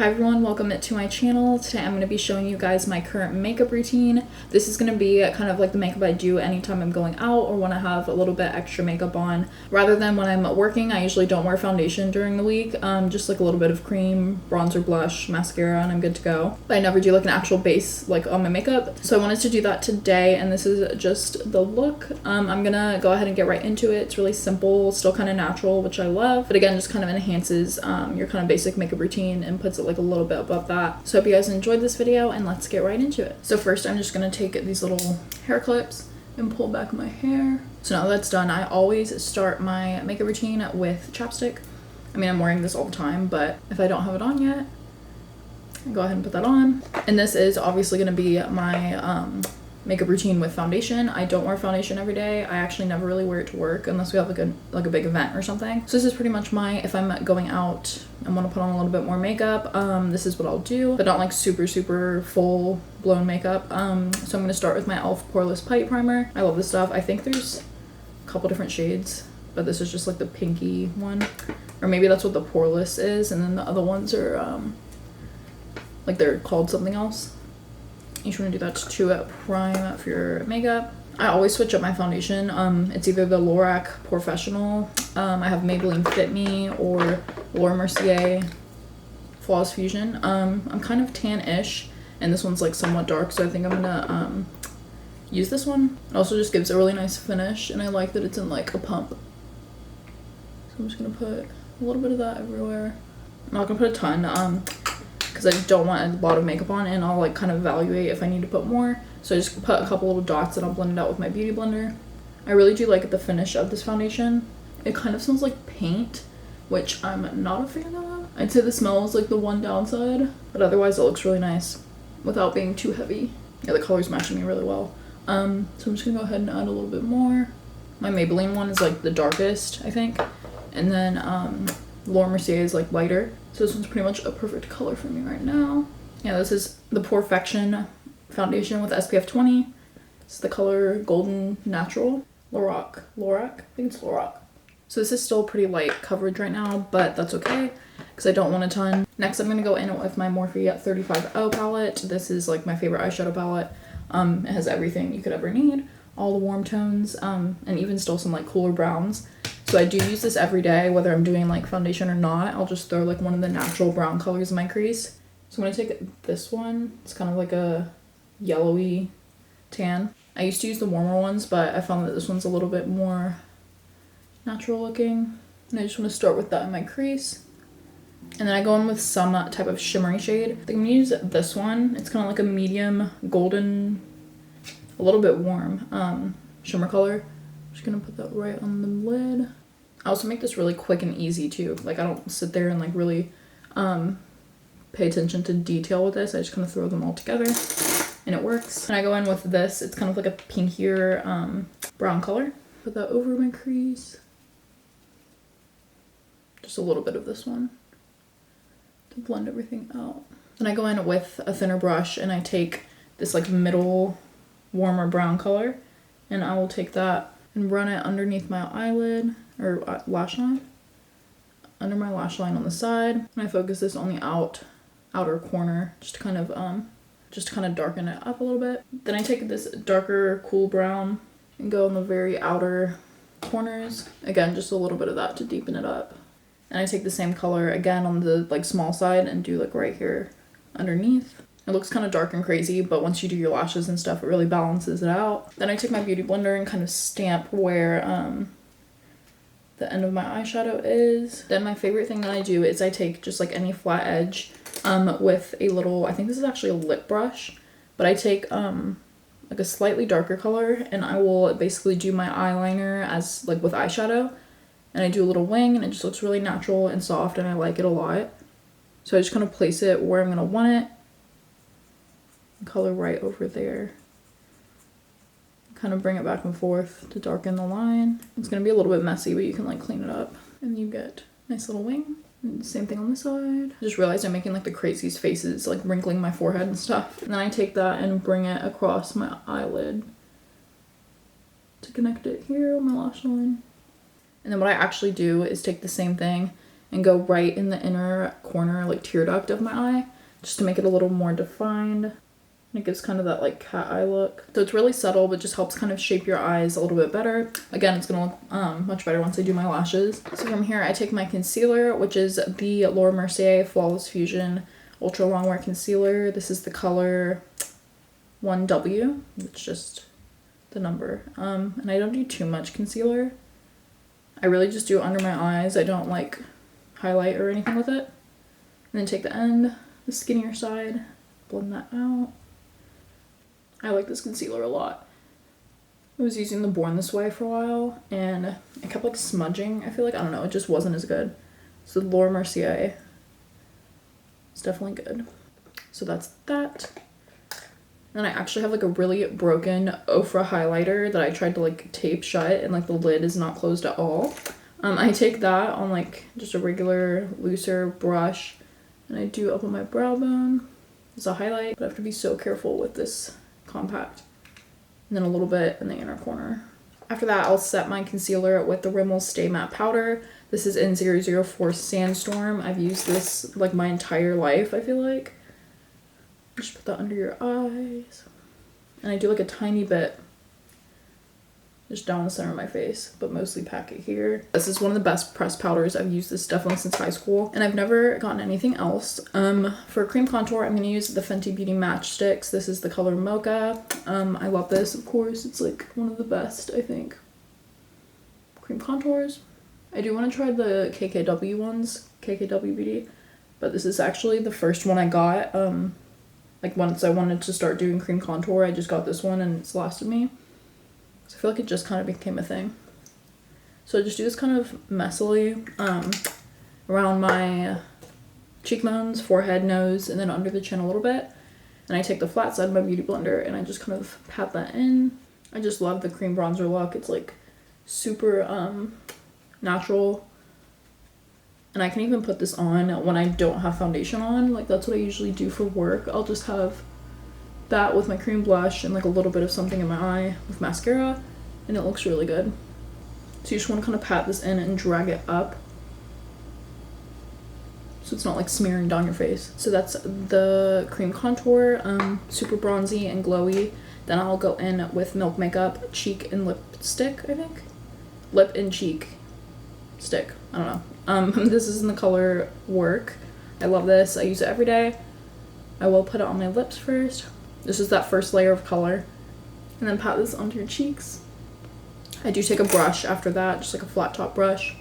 Hi everyone, welcome to my channel. Today I'm going to be showing you guys my current makeup routine. This is going to be kind of like the makeup I do anytime I'm going out or when I have a little bit extra makeup on. Rather than when I'm working, I usually don't wear foundation during the week. Just like a little bit of cream, bronzer, blush, mascara, and I'm good to go. But I never do like an actual base like on my makeup. So I wanted to do that today, and this is just the look. I'm going to go ahead and get right into it. It's really simple, still kind of natural, which I love. But again, just kind of enhances your kind of basic makeup routine and puts it like a little bit above that. So I hope you guys enjoyed this video, and let's get right into it. So first I'm just gonna take these little hair clips and pull back my hair. So now that's done, I always start my makeup routine with chapstick. I mean, I'm wearing this all the time, but if I don't have it on yet, I'll go ahead and put that on. And this is obviously gonna be my makeup routine with foundation. I don't wear foundation every day. I actually never really wear it to work unless we have like a big event or something. So this is pretty much if I'm going out and want to put on a little bit more makeup, this is what I'll do, but not like super full blown makeup. So I'm going to start with my e.l.f. Poreless Putty Primer. I love this stuff. I think there's a couple different shades, but this is just like the pinky one, or maybe that's what the Poreless is, and then the other ones are like they're called something else. You should want to do that to prime for your makeup. I always switch up my foundation. It's either the Lorac Professional, I have Maybelline Fit Me, or Laura Mercier Flawless Fusion. I'm kind of tan-ish, and this one's like somewhat dark, so I think I'm gonna use this one. It also just gives a really nice finish, and I like that it's in like a pump. So I'm just gonna put a little bit of that everywhere. I'm not gonna put a ton, because I don't want a lot of makeup on, and I'll like kind of evaluate if I need to put more. So I just put a couple little dots and I'll blend it out with my beauty blender. I really do like the finish of this foundation. It kind of smells like paint, which I'm not a fan of. I'd say the smell is like the one downside, but otherwise it looks really nice without being too heavy. Yeah, the color's matching me really well. So I'm just gonna go ahead and add a little bit more. My Maybelline one is like the darkest, I think, and then Laura Mercier is like lighter. So this one's pretty much a perfect color for me right now. Yeah, this is the Perfection foundation with SPF 20. It's the color Golden Natural. Lorac, I think it's Lorac. So this is still pretty light coverage right now, but that's okay because I don't want a ton. Next, I'm going to go in with my Morphe 35O palette. This is like my favorite eyeshadow palette. It has everything you could ever need. All the warm tones, and even still some like cooler browns. So I do use this every day, whether I'm doing like foundation or not. I'll just throw like one of the natural brown colors in my crease. So I'm going to take this one. It's kind of like a yellowy tan. I used to use the warmer ones, but I found that this one's a little bit more natural looking. And I just want to start with that in my crease. And then I go in with some type of shimmery shade. I think I'm going to use this one. It's kind of like a medium golden, a little bit warm shimmer color. I'm just going to put that right on the lid. I also make this really quick and easy too. Like I don't sit there and like really pay attention to detail with this. I just kind of throw them all together and it works. And I go in with this. It's kind of like a pinkier brown color. Put that over my crease. Just a little bit of this one to blend everything out. Then I go in with a thinner brush and I take this like middle warmer brown color, and I will take that and run it underneath my eyelid or lash line, under my lash line on the side. And I focus this on the outer corner just to kind of darken it up a little bit. Then I take this darker cool brown and go in the very outer corners. Again, just a little bit of that to deepen it up. And I take the same color again on the like small side and do like right here underneath. It looks kind of dark and crazy, but once you do your lashes and stuff, it really balances it out. Then I take my beauty blender and kind of stamp where the end of my eyeshadow is. Then my favorite thing that I do is I take just like any flat edge with a little, I think this is actually a lip brush, but I take like a slightly darker color, and I will basically do my eyeliner as like with eyeshadow, and I do a little wing, and it just looks really natural and soft, and I like it a lot. So I just kind of place it where I'm going to want it. Color right over there. Kind of bring it back and forth to darken the line. It's going to be a little bit messy, but you can like clean it up. And you get a nice little wing. And same thing on this side. I just realized I'm making like the craziest faces, like wrinkling my forehead and stuff. And then I take that and bring it across my eyelid to connect it here on my lash line. And then what I actually do is take the same thing and go right in the inner corner, like tear duct of my eye, just to make it a little more defined. And it gives kind of that like cat eye look. So it's really subtle, but just helps kind of shape your eyes a little bit better. Again, it's gonna look much better once I do my lashes. So from here, I take my concealer, which is the Laura Mercier Flawless Fusion Ultra Longwear Concealer. This is the color 1W, it's just the number. And I don't do too much concealer. I really just do it under my eyes. I don't like highlight or anything with it. And then take the end, the skinnier side, blend that out. I like this concealer a lot. I was using the Born This Way for a while and I kept like smudging. I feel like, I don't know, it just wasn't as good. So Laura Mercier, it's definitely good. So that's that. And I actually have like a really broken Ofra highlighter that I tried to like tape shut and like the lid is not closed at all. I take that on like just a regular looser brush and I do up on my brow bone as a highlight, but I have to be so careful with this compact. And then a little bit in the inner corner. After that, I'll set my concealer with the Rimmel Stay Matte Powder. This is in 004 Sandstorm. I've used this like my entire life, I feel like. Just put that under your eyes. And I do like a tiny bit just down the center of my face, but mostly pack it here. This is one of the best pressed powders. I've used this definitely since high school, and I've never gotten anything else. For cream contour, I'm gonna use the Fenty Beauty Match Sticks. This is the color Mocha. I love this, of course. It's like one of the best, I think, cream contours. I do want to try the KKW ones, KKW Beauty, but this is actually the first one I got. Like once I wanted to start doing cream contour, I just got this one and it's lasted me. So I feel like it just kind of became a thing. So I just do this kind of messily around my cheekbones, forehead, nose, and then under the chin a little bit. And I take the flat side of my beauty blender and I just kind of pat that in. I just love the cream bronzer look. It's like super natural. And I can even put this on when I don't have foundation on. Like that's what I usually do for work. I'll just have that with my cream blush and like a little bit of something in my eye with mascara, and it looks really good. So you just want to kind of pat this in and drag it up so it's not like smearing down your face. So that's the cream contour, super bronzy and glowy. Then I'll go in with Milk Makeup cheek and lipstick, I think. Lip and cheek stick, I don't know. This is in the color Work. I love this. I use it every day. I will put it on my lips first. This is that first layer of color. And then pat this onto your cheeks. I do take a brush after that, just like a flat top brush.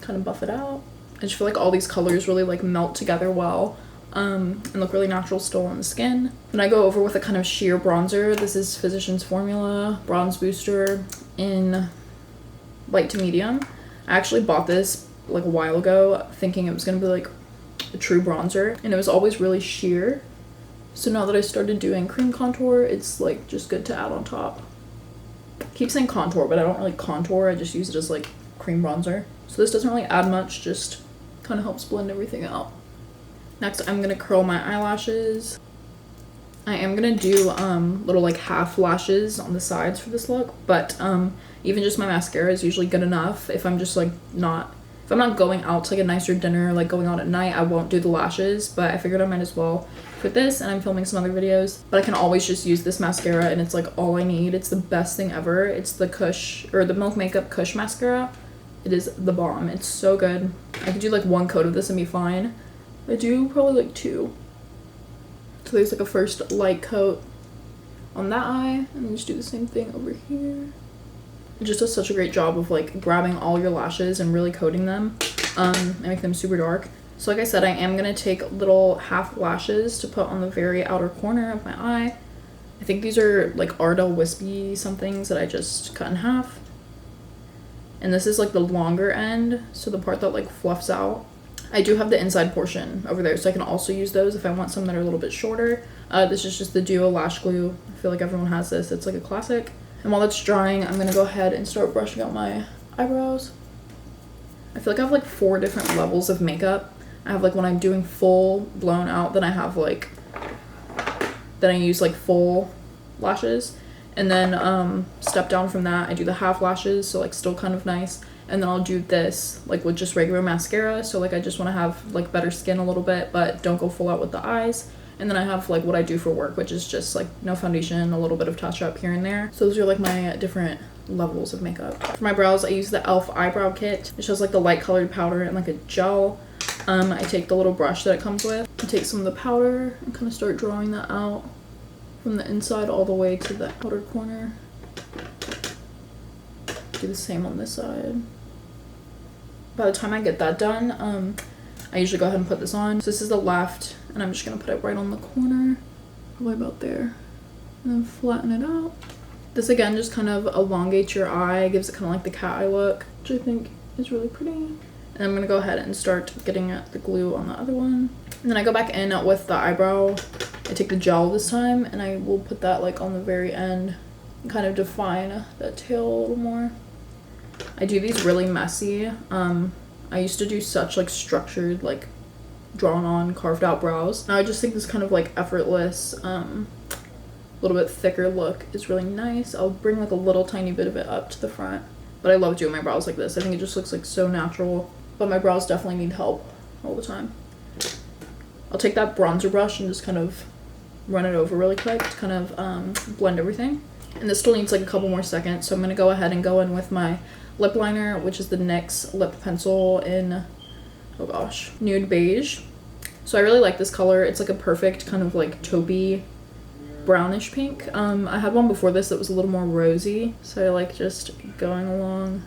Kind of buff it out. I just feel like all these colors really like melt together well and look really natural still on the skin. Then I go over with a kind of sheer bronzer. This is Physicians Formula Bronze Booster in light to medium. I actually bought this like a while ago thinking it was going to be like a true bronzer, and it was always really sheer. So now that I started doing cream contour, it's like just good to add on top. I keep saying contour, but I don't really contour. I just use it as like cream bronzer. So this doesn't really add much, just kind of helps blend everything out. Next, I'm gonna curl my eyelashes. I am gonna do little like half lashes on the sides for this look, but even just my mascara is usually good enough. If I'm just like if I'm not going out to like a nicer dinner, like going out at night, I won't do the lashes, but I figured I might as well for this, and I'm filming some other videos. But I can always just use this mascara and it's like all I need. It's the best thing ever. It's the the Milk Makeup Kush mascara. It is the bomb. It's so good. I could do like one coat of this and be fine. I do probably like two. So there's like a first light coat on that eye, and then just do the same thing over here. It just does such a great job of like grabbing all your lashes and really coating them and make them super dark. So like I said, I am going to take little half lashes to put on the very outer corner of my eye. I think these are like Ardell Wispy somethings that I just cut in half. And this is like the longer end, so the part that like fluffs out. I do have the inside portion over there, so I can also use those if I want some that are a little bit shorter. This is just the Duo Lash Glue. I feel like everyone has this. It's like a classic. And while it's drying, I'm going to go ahead and start brushing out my eyebrows. I feel like I have like 4 different levels of makeup. I have like when I'm doing full blown out, then I have like, then I use like full lashes. And then step down from that, I do the half lashes, so like still kind of nice. and then I'll do this like with just regular mascara. So like I just want to have like better skin a little bit, but don't go full out with the eyes. And then I have like what I do for work, which is just like no foundation, a little bit of touch up here and there. So those are like my different levels of makeup. For my brows, I use the e.l.f. eyebrow kit. It shows like the light colored powder and like a gel. I take the little brush that it comes with and take some of the powder and kind of start drawing that out from the inside all the way to the outer corner. Do the same on this side. By the time I get that done, I usually go ahead and put this on. So this is the left, and I'm just gonna put it right on the corner, probably about there, and then flatten it out. This again just kind of elongates your eye, gives it kind of like the cat eye look, which I think is really pretty. And I'm gonna go ahead and start getting at the glue on the other one. And then I go back in with the eyebrow. I take the gel this time, and I will put that like on the very end and kind of define that tail a little more. I do these really messy. I used to do such like structured, like drawn on, carved out brows. Now I just think this kind of like effortless, little bit thicker look is really nice. I'll bring like a little tiny bit of it up to the front, but I love doing my brows like this. I think it just looks like so natural, but my brows definitely need help all the time. I'll take that bronzer brush and just kind of run it over really quick to kind of blend everything. And this still needs like a couple more seconds, so I'm gonna go ahead and go in with my lip liner, which is the NYX lip pencil in, oh gosh, nude beige. So I really like this color. It's like a perfect kind of like taupey brownish pink. I had one before this that was a little more rosy, so I like just going along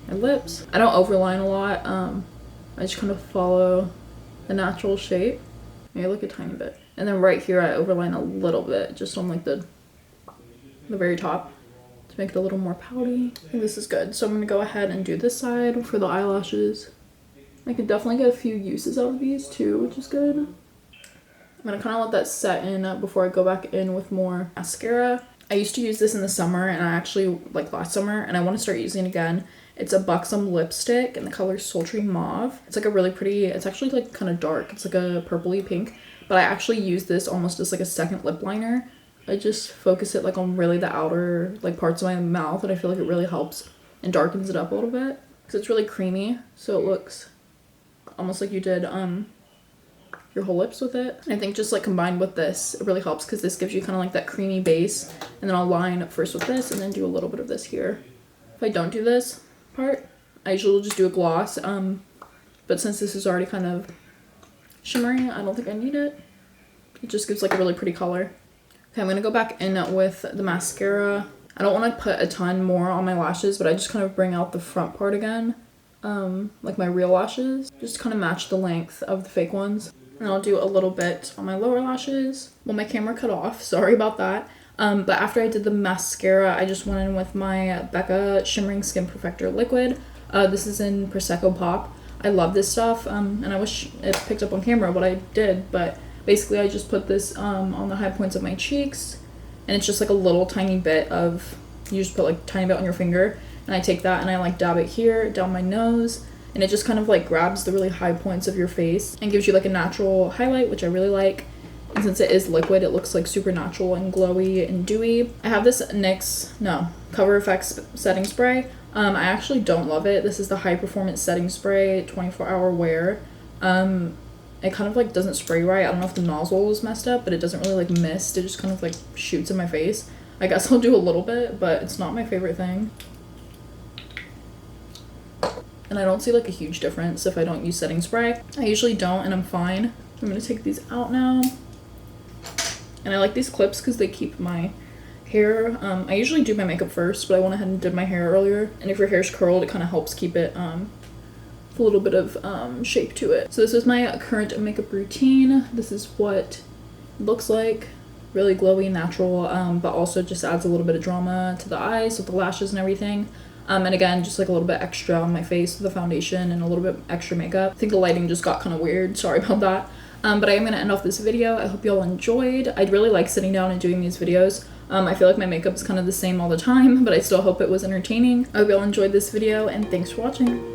my lips. I don't overline a lot. I just kind of follow the natural shape. Maybe like a tiny bit. And then right here I overline a little bit, just on like the very top, to make it a little more pouty. I think this is good. So I'm gonna go ahead and do this side for the eyelashes. I could definitely get a few uses out of these too, which is good. I'm gonna kind of let that set in before I go back in with more mascara. I used to use this in the summer, and I actually, like last summer, and I want to start using it again. It's a Buxom lipstick in the color Sultry Mauve. It's like a really pretty, it's actually like kind of dark. It's like a purpley pink, but I actually use this almost as like a second lip liner. I just focus it like on really the outer like parts of my mouth, and I feel like it really helps and darkens it up a little bit because it's really creamy, so it looks almost like you did your whole lips with it. And I think just like combined with this, it really helps because this gives you kind of like that creamy base. And then I'll line first with this and then do a little bit of this here. If I don't do this part, I usually will just do a gloss, but since this is already kind of shimmery, I don't think I need it. It just gives like a really pretty color. Okay, I'm gonna go back in with the mascara. I don't want to put a ton more on my lashes, but I just kind of bring out the front part again, like my real lashes, just kind of match the length of the fake ones. And I'll do a little bit on my lower lashes. Well, my camera cut off, sorry about that. But after I did the mascara, I just went in with my Becca Shimmering Skin Perfector Liquid. This is in Prosecco Pop. I love this stuff, and I wish it picked up on camera what I did, but basically I just put this on the high points of my cheeks, and it's just like a little tiny bit of, you just put like a tiny bit on your finger, and I take that and I like dab it here, down my nose, and it just kind of like grabs the really high points of your face and gives you like a natural highlight, which I really like. And since it is liquid, it looks like super natural and glowy and dewy. I have this NYX, Cover FX setting spray. I actually don't love it. This is the High Performance Setting Spray 24-hour wear. It kind of like doesn't spray right. I don't know if the nozzle was messed up, but it doesn't really like mist. It just kind of like shoots in my face. I guess I'll do a little bit, but it's not my favorite thing. And I don't see like a huge difference if I don't use setting spray. I usually don't, and I'm fine. I'm gonna take these out now. And I like these clips because they keep my hair. I usually do my makeup first, but I went ahead and did my hair earlier. And if your hair's curled, it kind of helps keep it with a little bit of shape to it. So this is my current makeup routine. This is what it looks like. Really glowy and natural, but also just adds a little bit of drama to the eyes with the lashes and everything. And again, just like a little bit extra on my face with the foundation and a little bit extra makeup. I think the lighting just got kind of weird. Sorry about that. But I am going to end off this video. I hope you all enjoyed. I'd really like sitting down and doing these videos. I feel like my makeup is kind of the same all the time, but I still hope it was entertaining. I hope you all enjoyed this video, and thanks for watching.